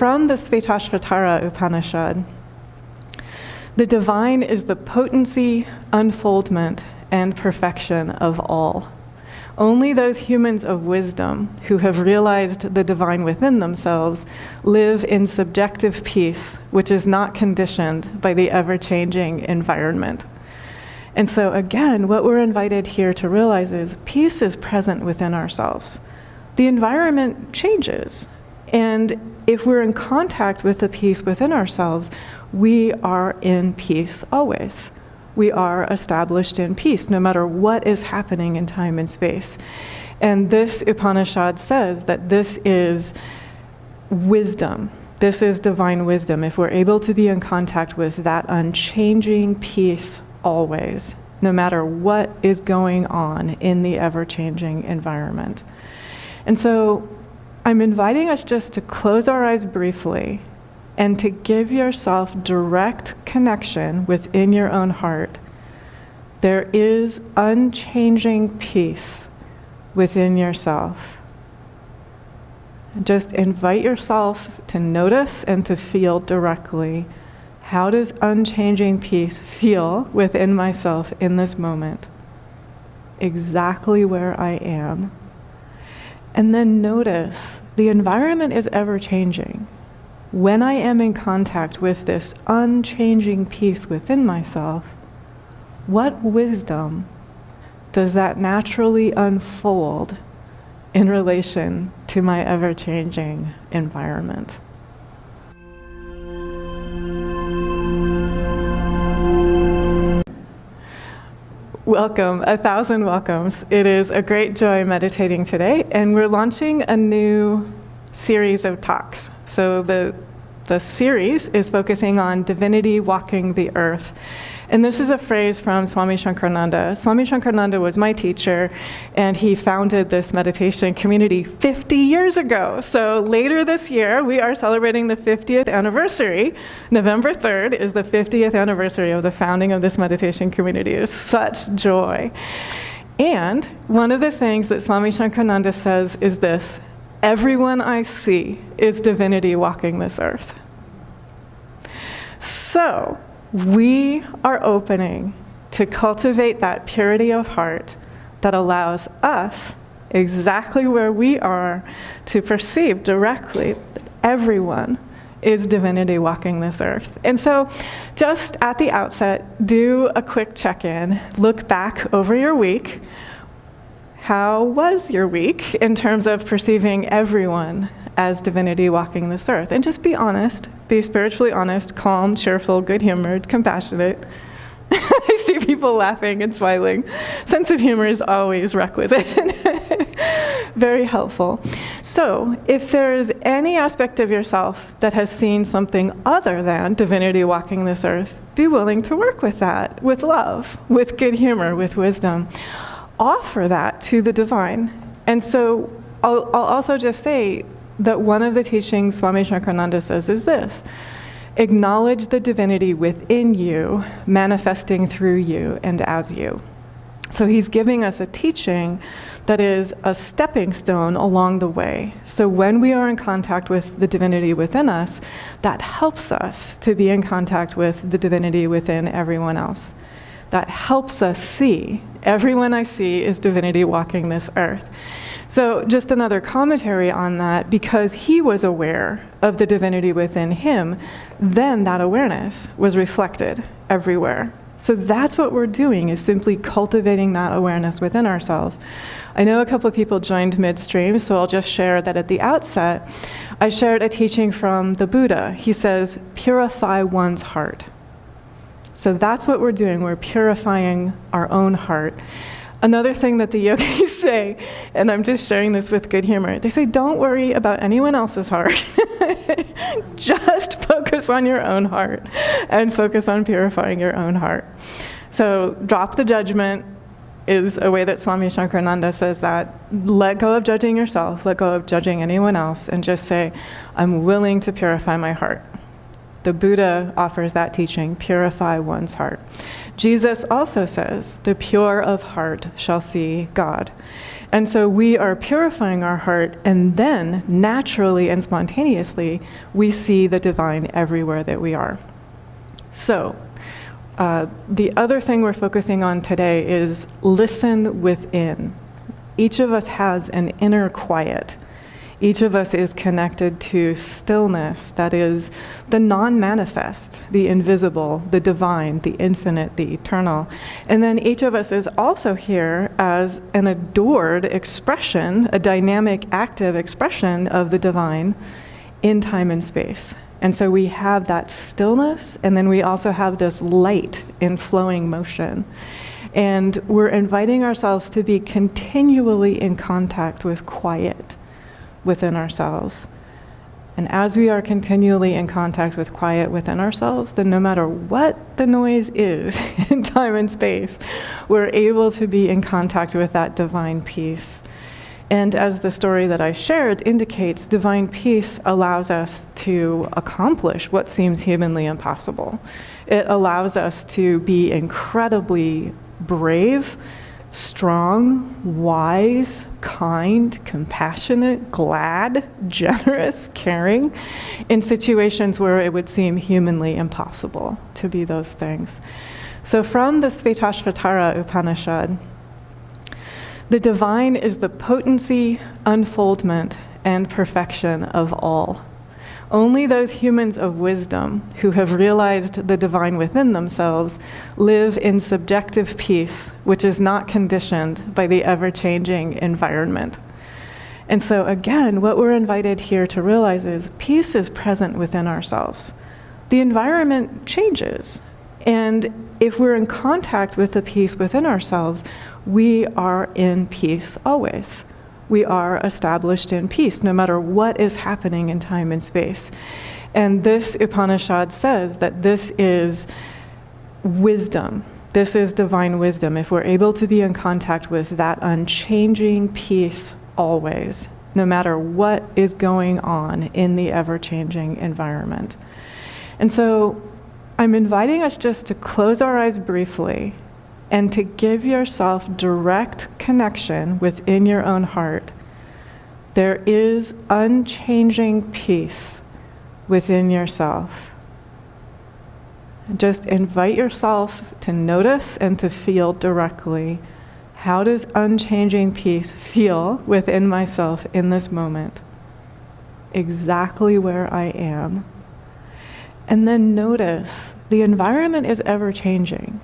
from the Svetasvatara Upanishad. The divine is the potency, unfoldment, and perfection of all. Only those humans of wisdom who have realized the divine within themselves live in subjective peace, which is not conditioned by the ever-changing environment. And so again, what we're invited here to realize is peace is present within ourselves. The environment changes. And if we're in contact with the peace within ourselves, we are in peace always. We are established in peace, no matter what is happening in time and space. And this Upanishad says that this is wisdom. This is divine wisdom. If we're able to be in contact with that unchanging peace always, no matter what is going on in the ever-changing environment. And so I'm inviting us just to close our eyes briefly and to give yourself direct connection within your own heart. There is unchanging peace within yourself. Just invite yourself to notice and to feel directly, how does unchanging peace feel within myself in this moment? Exactly where I am. And then notice the environment is ever changing. When I am in contact with this unchanging peace within myself, what wisdom does that naturally unfold in relation to my ever-changing environment? Welcome, 1,000 welcomes. It is a great joy meditating today, and we're launching a new series of talks. So the series is focusing on divinity walking the earth. And this is a phrase from Swami Nityananda. Swami Nityananda was my teacher, and he founded this meditation community 50 years ago. So later this year, we are celebrating the 50th anniversary. November 3rd is the 50th anniversary of the founding of this meditation community. It's such joy. And one of the things that Swami Nityananda says is this: everyone I see is divinity walking this earth. So we are opening to cultivate that purity of heart that allows us, exactly where we are, to perceive directly that everyone is divinity walking this earth. And so just at the outset, do a quick check-in, look back over your week. How was your week in terms of perceiving everyone as divinity walking this earth? And just be honest, be spiritually honest, calm, cheerful, good-humored, compassionate. I see people laughing and smiling. Sense of humor is always requisite. Very helpful. So if there's any aspect of yourself that has seen something other than divinity walking this earth, be willing to work with that, with love, with good humor, with wisdom. Offer that to the divine. And so I'll also just say that one of the teachings Swami Nityananda says is this: acknowledge the divinity within you, manifesting through you and as you. So he's giving us a teaching that is a stepping stone along the way. So when we are in contact with the divinity within us, that helps us to be in contact with the divinity within everyone else. That helps us see, everyone I see is divinity walking this earth. So just another commentary on that, because he was aware of the divinity within him, then that awareness was reflected everywhere. So that's what we're doing, is simply cultivating that awareness within ourselves. I know a couple of people joined midstream, so I'll just share that at the outset, I shared a teaching from the Buddha. He says, purify one's heart. So that's what we're doing. We're purifying our own heart. Another thing that the yogis say, and I'm just sharing this with good humor, they say, don't worry about anyone else's heart. Just focus on your own heart and focus on purifying your own heart. So drop the judgment is a way that Swami Nityananda says that. Let go of judging yourself, let go of judging anyone else, and just say, I'm willing to purify my heart. The Buddha offers that teaching, purify one's heart. Jesus also says, the pure of heart shall see God. And so we are purifying our heart, and then naturally and spontaneously, we see the divine everywhere that we are. So, the other thing we're focusing on today is listen within. Each of us has an inner quiet. Each of us is connected to stillness, that is the non-manifest, the invisible, the divine, the infinite, the eternal. And then each of us is also here as an adored expression, a dynamic, active expression of the divine in time and space. And so we have that stillness, and then we also have this light in flowing motion. And we're inviting ourselves to be continually in contact with quiet within ourselves. And as we are continually in contact with quiet within ourselves, then no matter what the noise is in time and space, we're able to be in contact with that divine peace. And as the story that I shared indicates, divine peace allows us to accomplish what seems humanly impossible. It allows us to be incredibly brave, strong, wise, kind, compassionate, glad, generous, caring, in situations where it would seem humanly impossible to be those things. So from the Svetasvatara Upanishad, the divine is the potency, unfoldment, and perfection of all. Only those humans of wisdom who have realized the divine within themselves live in subjective peace, which is not conditioned by the ever-changing environment. And so again, what we're invited here to realize is peace is present within ourselves. The environment changes. And if we're in contact with the peace within ourselves, we are in peace always. We are established in peace, no matter what is happening in time and space. And this Upanishad says that this is wisdom. This is divine wisdom, if we're able to be in contact with that unchanging peace always, no matter what is going on in the ever-changing environment. And so I'm inviting us just to close our eyes briefly and to give yourself direct connection within your own heart. There is unchanging peace within yourself. And just invite yourself to notice and to feel directly, how does unchanging peace feel within myself in this moment? Exactly where I am. And then notice the environment is ever changing.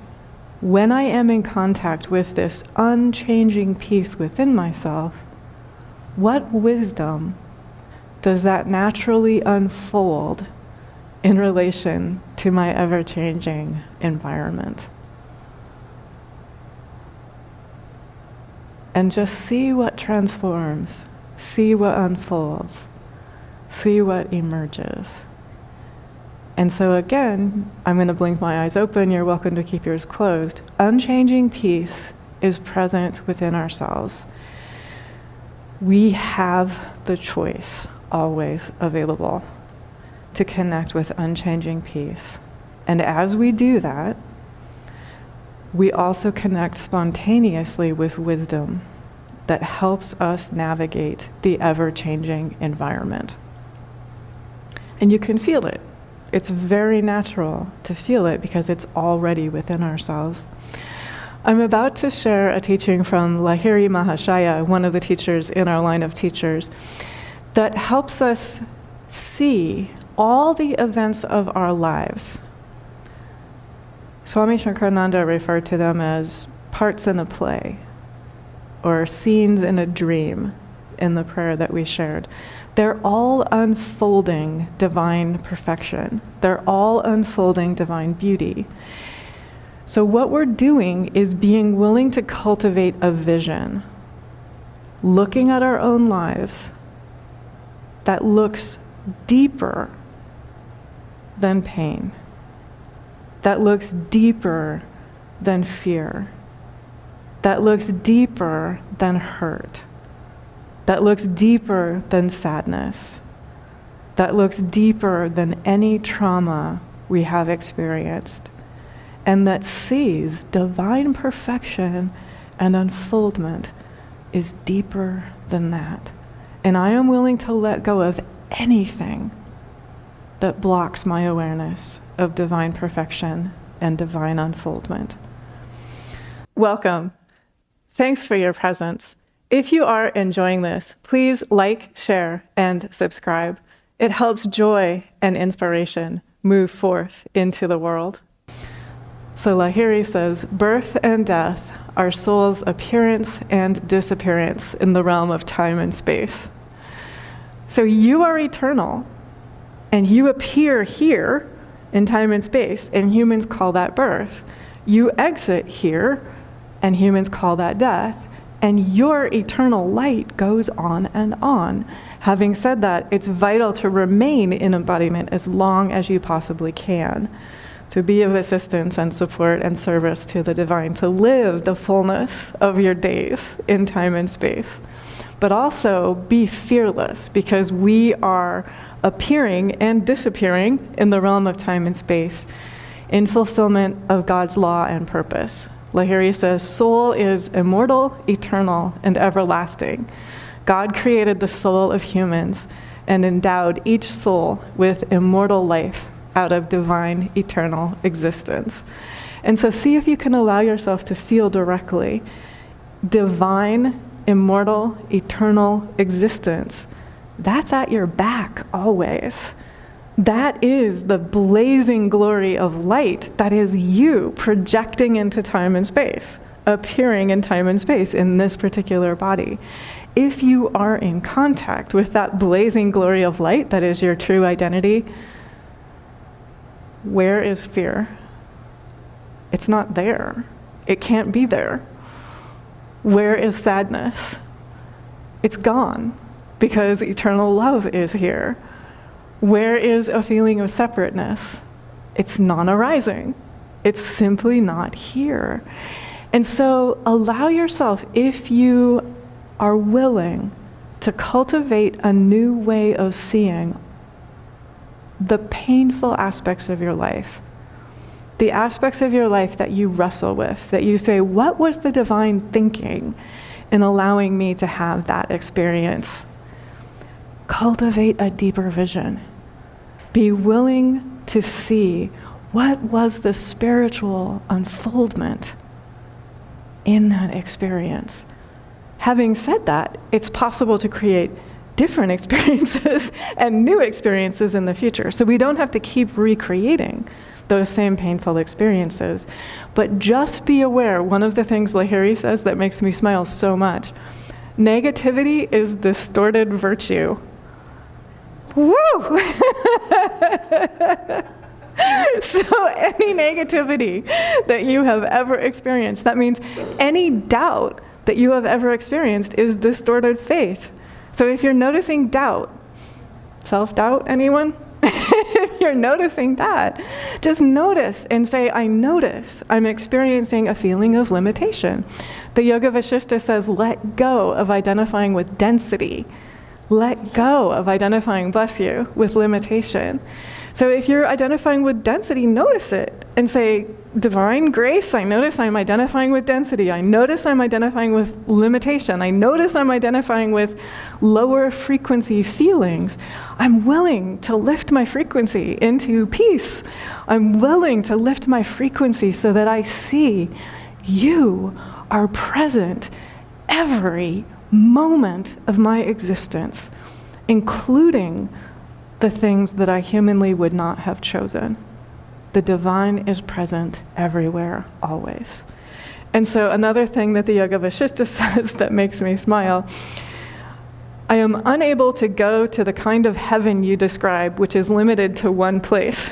When I am in contact with this unchanging peace within myself, what wisdom does that naturally unfold in relation to my ever-changing environment? And just see what transforms, see what unfolds, see what emerges. And so again, I'm going to blink my eyes open. You're welcome to keep yours closed. Unchanging peace is present within ourselves. We have the choice always available to connect with unchanging peace. And as we do that, we also connect spontaneously with wisdom that helps us navigate the ever-changing environment. And you can feel it. It's very natural to feel it because it's already within ourselves. I'm about to share a teaching from Lahiri Mahashaya, one of the teachers in our line of teachers, that helps us see all the events of our lives. Swami Nityananda referred to them as parts in a play or scenes in a dream in the prayer that we shared. They're all unfolding divine perfection. They're all unfolding divine beauty. So what we're doing is being willing to cultivate a vision, looking at our own lives that looks deeper than pain, that looks deeper than fear, that looks deeper than hurt, that looks deeper than sadness, that looks deeper than any trauma we have experienced, and that sees divine perfection and unfoldment is deeper than that. And I am willing to let go of anything that blocks my awareness of divine perfection and divine unfoldment. Welcome. Thanks for your presence. If you are enjoying this, please like, share, and subscribe. It helps joy and inspiration move forth into the world. So Lahiri says, birth and death are soul's appearance and disappearance in the realm of time and space. So you are eternal, and you appear here in time and space, and humans call that birth. You exit here, and humans call that death, and your eternal light goes on and on. Having said that, it's vital to remain in embodiment as long as you possibly can, to be of assistance and support and service to the divine, to live the fullness of your days in time and space. But also be fearless, because we are appearing and disappearing in the realm of time and space in fulfillment of God's law and purpose. Lahiri says, soul is immortal, eternal, and everlasting. God created the soul of humans and endowed each soul with immortal life out of divine, eternal existence. And so see if you can allow yourself to feel directly divine, immortal, eternal existence. That's at your back always. That is the blazing glory of light. That is you projecting into time and space, appearing in time and space in this particular body. If you are in contact with that blazing glory of light, that is your true identity, where is fear? It's not there. It can't be there. Where is sadness? It's gone, because eternal love is here. Where is a feeling of separateness? It's non-arising. It's simply not here. And so allow yourself, if you are willing, to cultivate a new way of seeing the painful aspects of your life, the aspects of your life that you wrestle with, that you say, what was the divine thinking in allowing me to have that experience? Cultivate a deeper vision. Be willing to see what was the spiritual unfoldment in that experience. Having said that, it's possible to create different experiences and new experiences in the future. So we don't have to keep recreating those same painful experiences. But just be aware, one of the things Lahiri says that makes me smile so much, negativity is distorted virtue. Woo! So any negativity that you have ever experienced, that means any doubt that you have ever experienced is distorted faith. So if you're noticing doubt, self-doubt, anyone? If you're noticing that, just notice and say, I notice I'm experiencing a feeling of limitation. The Yoga Vasishtha says, let go of identifying with density. Let go of identifying, bless you, with limitation. So if you're identifying with density, notice it and say, divine grace, I notice I'm identifying with density. I notice I'm identifying with limitation. I notice I'm identifying with lower frequency feelings. I'm willing to lift my frequency into peace. I'm willing to lift my frequency so that I see you are present every moment of my existence, including the things that I humanly would not have chosen. The divine is present everywhere, always. And so another thing that the Yoga Vasishtha says that makes me smile, I am unable to go to the kind of heaven you describe, which is limited to one place.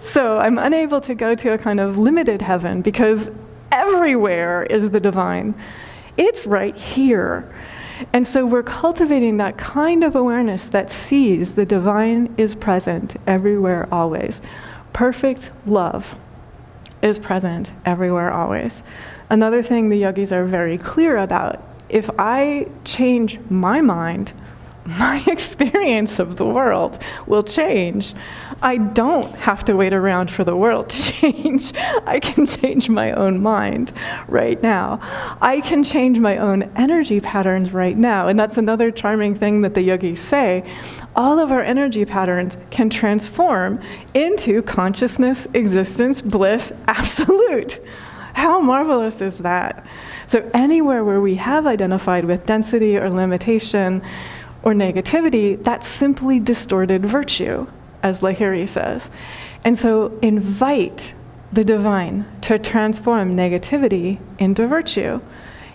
So I'm unable to go to a kind of limited heaven because everywhere is the divine. It's right here. And so we're cultivating that kind of awareness that sees the divine is present everywhere, always. Perfect love is present everywhere, always. Another thing the yogis are very clear about, if I change my mind, my experience of the world will change. I don't have to wait around for the world to change. I can change my own mind right now. I can change my own energy patterns right now. And that's another charming thing that the yogis say. All of our energy patterns can transform into consciousness, existence, bliss, absolute. How marvelous is that? So anywhere where we have identified with density or limitation or negativity, that's simply distorted virtue, as Lahiri says. And so invite the divine to transform negativity into virtue.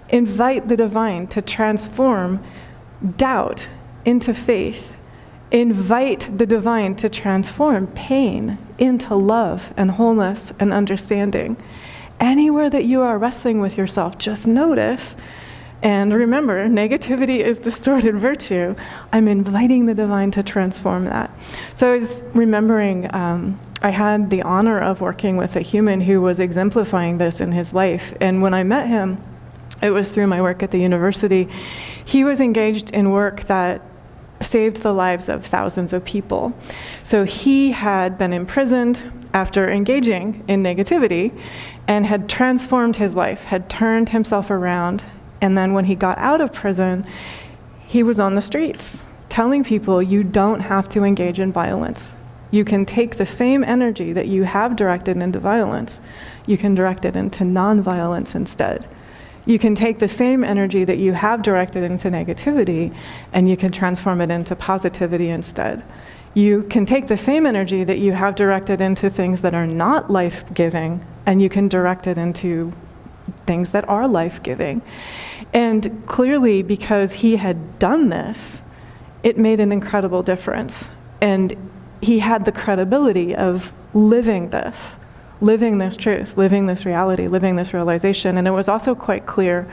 Invite the divine to transform doubt into faith. Invite the divine to transform pain into love and wholeness and understanding. Anywhere that you are wrestling with yourself, just notice. And remember, negativity is distorted virtue. I'm inviting the divine to transform that. So I was remembering, I had the honor of working with a human who was exemplifying this in his life. And when I met him, it was through my work at the university. He was engaged in work that saved the lives of thousands of people. So he had been imprisoned after engaging in negativity and had transformed his life, had turned himself around. And then when he got out of prison, he was on the streets telling people, you don't have to engage in violence. You can take the same energy that you have directed into violence, you can direct it into non-violence instead. You can take the same energy that you have directed into negativity, and you can transform it into positivity instead. You can take the same energy that you have directed into things that are not life-giving, and you can direct it into things that are life-giving. And clearly, because he had done this, it made an incredible difference. And he had the credibility of living this truth, living this reality, living this realization. And it was also quite clear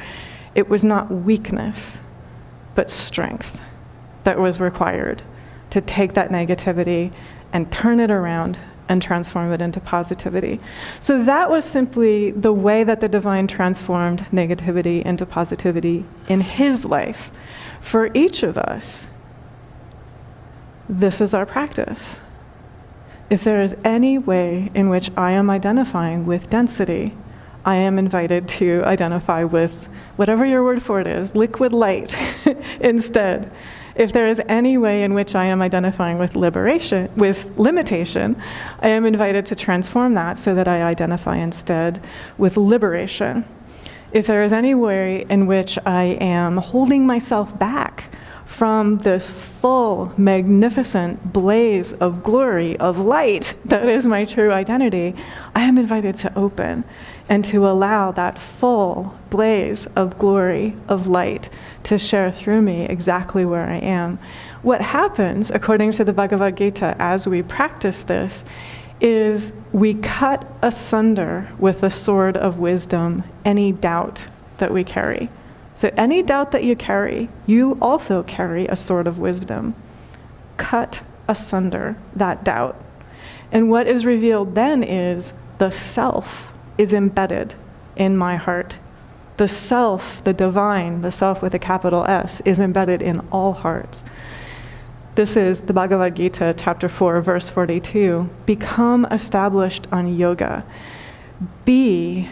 it was not weakness, but strength that was required to take that negativity and turn it around and transform it into positivity. So that was simply the way that the divine transformed negativity into positivity in his life. For each of us, this is our practice. If there is any way in which I am identifying with density, I am invited to identify with whatever your word for it is, liquid light instead. If there is any way in which I am identifying with liberation, with limitation, I am invited to transform that so that I identify instead with liberation. If there is any way in which I am holding myself back from this full, magnificent blaze of glory, of light that is my true identity, I am invited to open and to allow that full blaze of glory, of light, to share through me exactly where I am. What happens, according to the Bhagavad Gita, as we practice this, is we cut asunder with the sword of wisdom any doubt that we carry. So any doubt that you carry, you also carry a sword of wisdom. Cut asunder that doubt. And what is revealed then is the self is embedded in my heart. The self, the divine, the self with a capital S, is embedded in all hearts. This is the Bhagavad Gita, chapter 4, verse 42. Become established on yoga. Be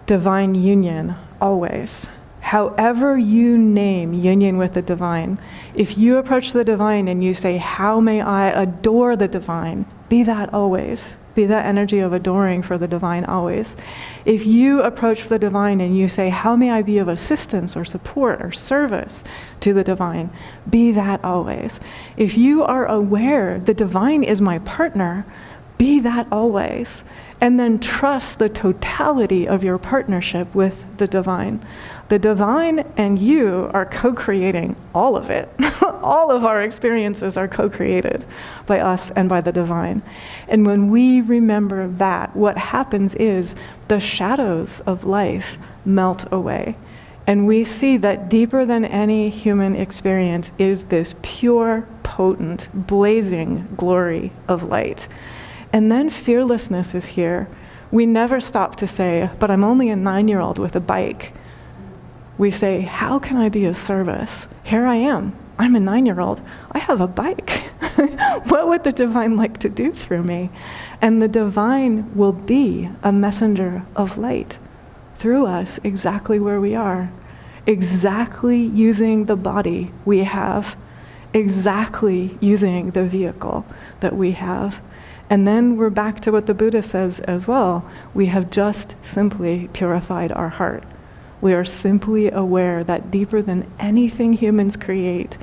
divine union always. However you name union with the divine, if you approach the divine and you say, how may I adore the divine, be that always. Be that energy of adoring for the divine always. If you approach the divine and you say, how may I be of assistance or support or service to the divine, be that always. If you are aware the divine is my partner, be that always. And then trust the totality of your partnership with the divine. The divine and you are co-creating all of it. All of our experiences are co-created by us and by the divine. And when we remember that, what happens is the shadows of life melt away. And we see that deeper than any human experience is this pure, potent, blazing glory of light. And then fearlessness is here. We never stop to say, but I'm only a 9-year-old with a bike. We say, how can I be of service? Here I am. I'm a 9-year-old. I have a bike. What would the divine like to do through me? And the divine will be a messenger of light through us exactly where we are, exactly using the body we have, exactly using the vehicle that we have. And then we're back to what the Buddha says as well. We have just simply purified our heart. We are simply aware that deeper than anything humans create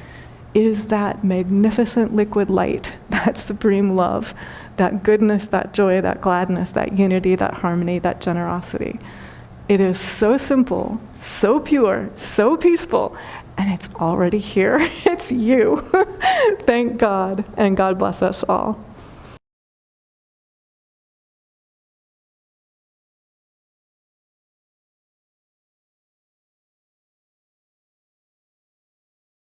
is that magnificent liquid light, that supreme love, that goodness, that joy, that gladness, that unity, that harmony, that generosity. It is so simple, so pure, so peaceful, and it's already here. It's you. Thank God, and God bless us all.